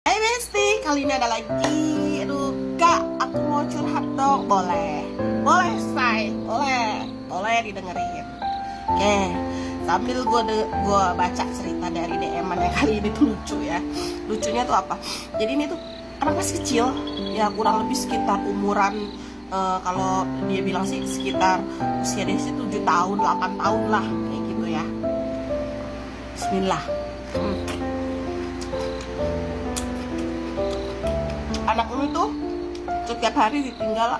Hai Besti, kali ini ada lagi. Aduh, Kak, aku mau curhat dong. Boleh? Boleh, say. Boleh didengerin. Oke, sambil gue baca cerita dari DM-an yang kali ini tuh lucu ya. Lucunya tuh apa? Jadi ini tuh anak masih kecil, ya kurang lebih sekitar umuran kalau dia bilang sih sekitar usia dia sih 7 tahun, 8 tahun lah, kayak gitu ya. Bismillah. Anak ini tuh setiap hari ditinggal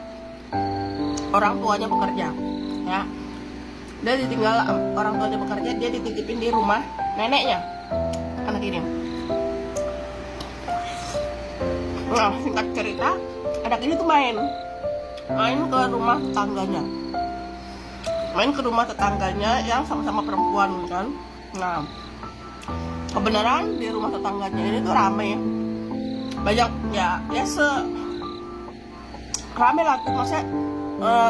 orang tuanya bekerja, ya. Dia ditinggal orang tuanya bekerja, dia dititipin di rumah neneknya, anak ini. Nah, singkat cerita, anak ini tuh main ke rumah tetangganya, yang sama-sama perempuan kan. Nah, kebenaran di rumah tetangganya ini tuh rame, banyak ya rame lah tuh, maksudnya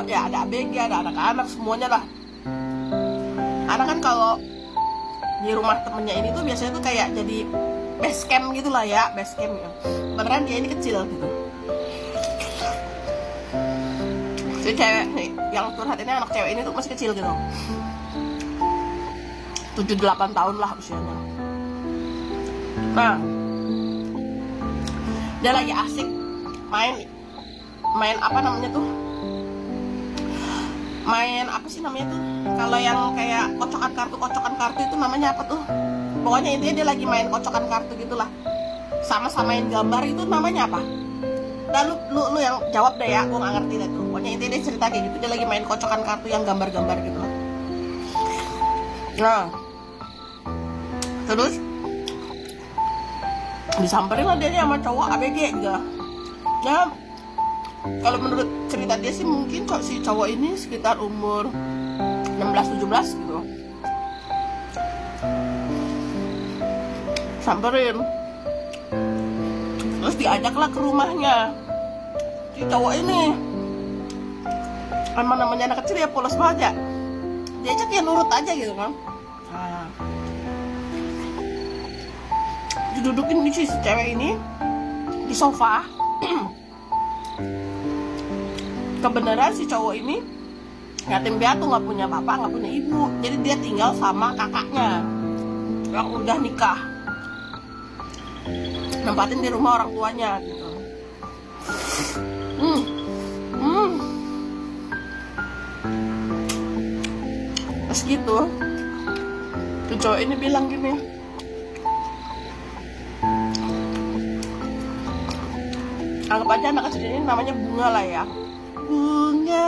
ya ada ABG, ada anak-anak semuanya lah. Karena kan kalau di rumah temennya ini tuh biasanya tuh kayak jadi base camp gitu lah ya, base camp ya. Beneran dia ini kecil gitu. Si cewek nih, yang curhat ini anak cewek ini tuh masih kecil gitu, 7-8 tahun lah usianya. Nah, dia lagi asik main apa namanya tuh, main apa sih namanya tuh, kalau yang kayak kocokan kartu itu namanya apa tuh, pokoknya intinya dia lagi main kocokan kartu gitulah, sama-samain gambar itu namanya apa. Nah, lu yang jawab deh ya, gue nggak ngerti deh tuh. Pokoknya intinya dia cerita kayak gitu, dia lagi main kocokan kartu yang gambar-gambar gitu lah. Nah, terus disamperin lah dia sama cowok ABG gitu. Ya, kalau menurut cerita dia sih mungkin kok si cowok ini sekitar umur 16-17 gitu. Samperin, terus diajaklah ke rumahnya si cowok ini. Emang namanya anak kecil ya, polos banget ya, diajak ya nurut aja gitu kan. Nah, didudukin di si cewek ini di sofa. Kebenaran si cowok ini yatim piatu, nggak punya bapak, nggak punya ibu, jadi dia tinggal sama kakaknya yang udah nikah, nempatin di rumah orang tuanya gitu. Terus gitu, si cowok ini bilang gini, anggap aja anak kecil ini namanya Bunga lah ya. Bunga.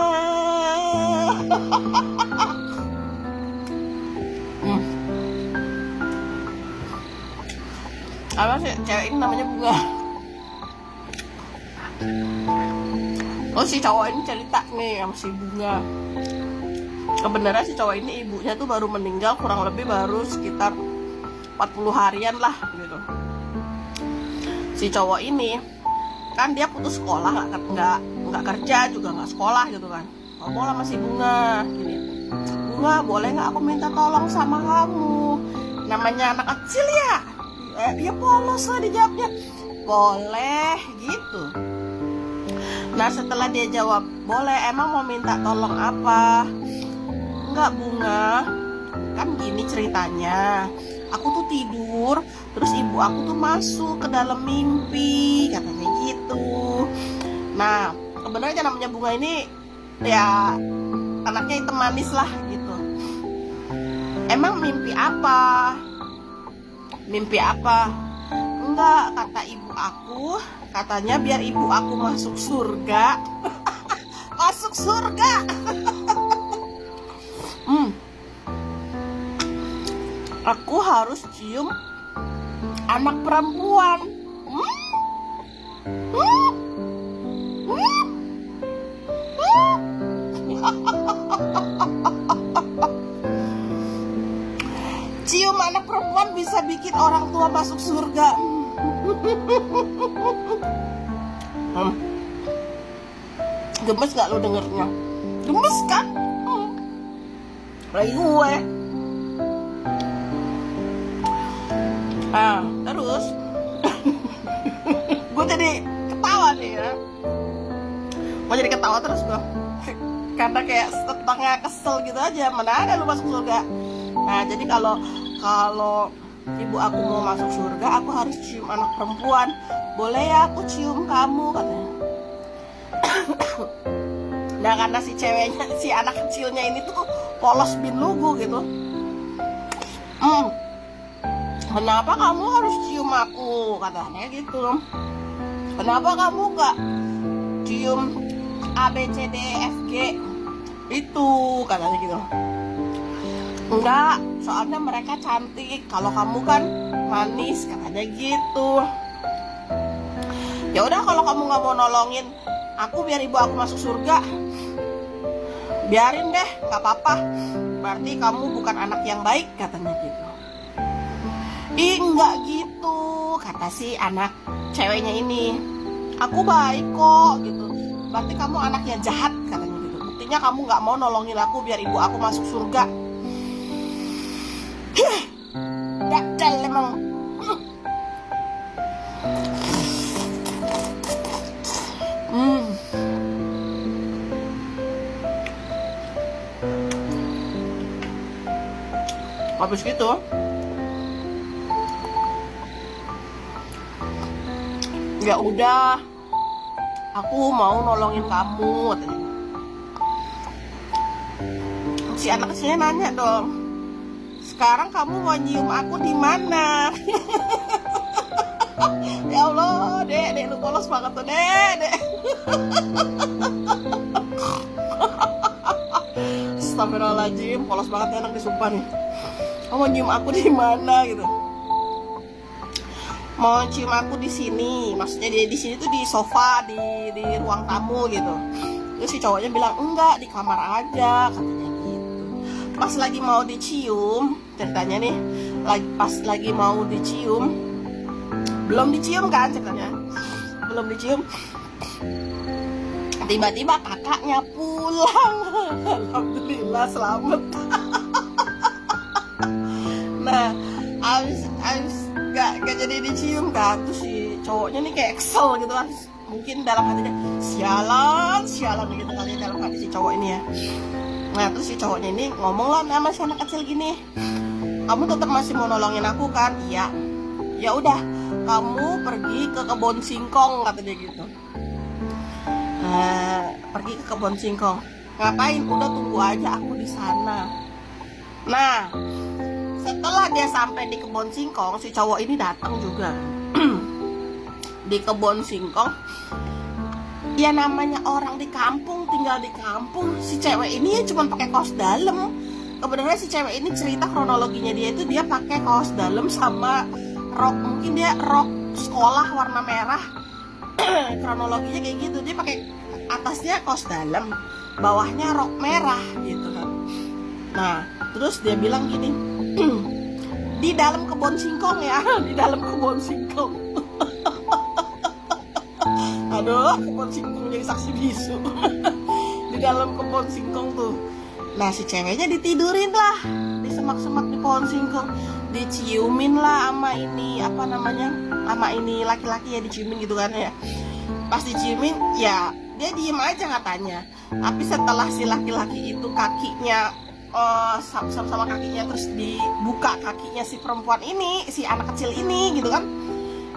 Apa sih cewek ini namanya Bunga? Oh, si cowok ini cerita nih sama si Bunga. Kebenaran si cowok ini ibunya tuh baru meninggal, kurang lebih baru sekitar 40 harian lah gitu. Si cowok ini kan dia putus sekolah, nggak kerja juga, nggak sekolah gitu kan. Ngomong sama si Bunga gini, Bunga, boleh nggak aku minta tolong sama kamu? Namanya anak kecil ya, dia polos lah dijawabnya, boleh gitu. Nah, setelah dia jawab boleh, emang mau minta tolong apa? Enggak Bunga, kan gini ceritanya, aku tuh tidur, terus ibu aku tuh masuk ke dalam mimpi, katanya gitu. Nah, sebenarnya namanya Bunga ini ya anaknya hitam manis lah gitu. Emang mimpi apa? Mimpi apa? Enggak, kata ibu aku, katanya biar ibu aku masuk surga. Masuk surga. Aku harus cium anak perempuan. Cium anak perempuan bisa bikin orang tua masuk surga. Gemes gak lo dengernya? Gemes kan? Lagi gue. Nah, terus Mau jadi ketawa terus gue karena kayak setengah kesel gitu aja, mana ada lu masuk surga. Nah jadi kalau ibu aku mau masuk surga, aku harus cium anak perempuan. Boleh ya aku cium kamu, katanya. Nah karena si ceweknya, si anak kecilnya ini tuh polos bin lugu gitu. Kenapa kamu harus cium aku, katanya gitu. Kenapa kamu gak cium A B C D E F G itu, katanya gitu. Enggak, soalnya mereka cantik, kalau kamu kan manis, katanya gitu. Ya udah kalau kamu nggak mau nolongin aku biar ibu aku masuk surga, biarin deh, nggak apa-apa. Berarti kamu bukan anak yang baik, katanya gitu. Ih nggak gitu, kata si anak ceweknya ini. Aku baik kok, gitu. Berarti kamu anak yang jahat, katanya gitu. Buktinya kamu nggak mau nolongin aku biar ibu aku masuk surga. Dajjal emang. Habis gitu ya udah, aku mau nolongin kamu, katanya. Si anak kecilnya nanya dong, sekarang kamu mau nyium aku di mana? Ya Allah, dek lu polos banget tuh, dek. Astagfirullahaladzim, polos banget nih anak, disumpah nih. Kamu mau nyium aku di mana gitu? Mau cium aku di sini, maksudnya di sini tuh di sofa, di ruang tamu gitu. Terus si cowoknya bilang enggak, di kamar aja, katanya gitu. Pas lagi mau dicium, ceritanya nih, pas lagi mau dicium, belum dicium kan ceritanya, belum dicium, tiba-tiba kakaknya pulang. Alhamdulillah selamat. Nah abis gak jadi dicium kan, terus si cowoknya nih kayak kesel gitu kan, mungkin dalam hatinya sialan gitu kali dalam hati si cowok ini ya. Nah terus si cowoknya ini ngomong lah sama si anak kecil gini, kamu tetap masih mau nolongin aku kan? Iya. Ya udah, kamu pergi ke kebun singkong, katanya gitu. Pergi ke kebun singkong. Ngapain? Udah tunggu aja aku di sana. Nah setelah dia sampai di kebun singkong, si cowok ini datang juga. Di kebun singkong, ya namanya orang di kampung, tinggal di kampung, si cewek ini ya cuma pakai kaos dalam. Kebenarannya si cewek ini cerita kronologinya dia itu, dia pakai kaos dalam sama rok, mungkin dia rok sekolah warna merah. Kronologinya kayak gitu, dia pakai atasnya kaos dalam, bawahnya rok merah gitu kan. Nah terus dia bilang gini, di dalam kebun singkong ya, di dalam kebun singkong. Aduh, kebun singkong jadi saksi bisu. Di dalam kebun singkong tuh. Nah si ceweknya ditidurin lah, di semak-semak di pohon singkong, diciumin lah sama ini, apa namanya, sama ini laki-laki ya, diciumin gitu kan ya. Pas diciumin ya dia diem aja katanya. Tapi setelah si laki-laki itu kakinya sama kakinya, terus dibuka kakinya si perempuan ini, si anak kecil ini gitu kan,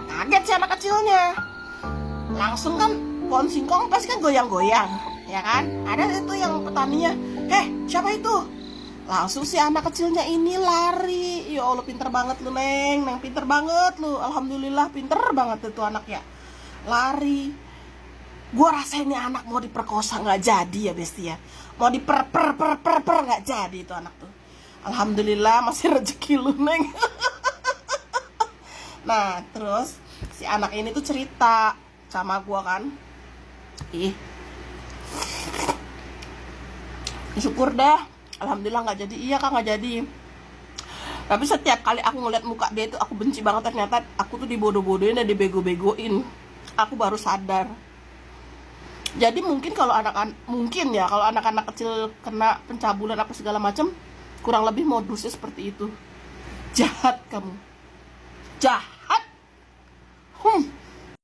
kaget si anak kecilnya. Langsung kan pohon singkong pasti kan goyang-goyang ya kan, ada itu yang petaninya, siapa itu? Langsung si anak kecilnya ini lari. Ya Allah, pinter banget lu Neng, pinter banget lu, alhamdulillah pinter banget itu anak ya, lari. Gua rasain nih anak mau diperkosa nggak jadi ya Besti ya, mau diper nggak jadi itu anak tuh. Alhamdulillah masih rezeki lu Neng. Nah terus si anak ini tuh cerita sama gua kan, syukur dah, alhamdulillah nggak jadi. Iya Kak, nggak jadi. Tapi setiap kali aku ngeliat muka dia itu aku benci banget. Ternyata aku tuh dibodoh-bodohin dan dibego-begoin. Aku baru sadar. Jadi mungkin kalau anak-anak kecil kena pencabulan apa segala macam, kurang lebih modusnya seperti itu. Jahat kamu, jahat.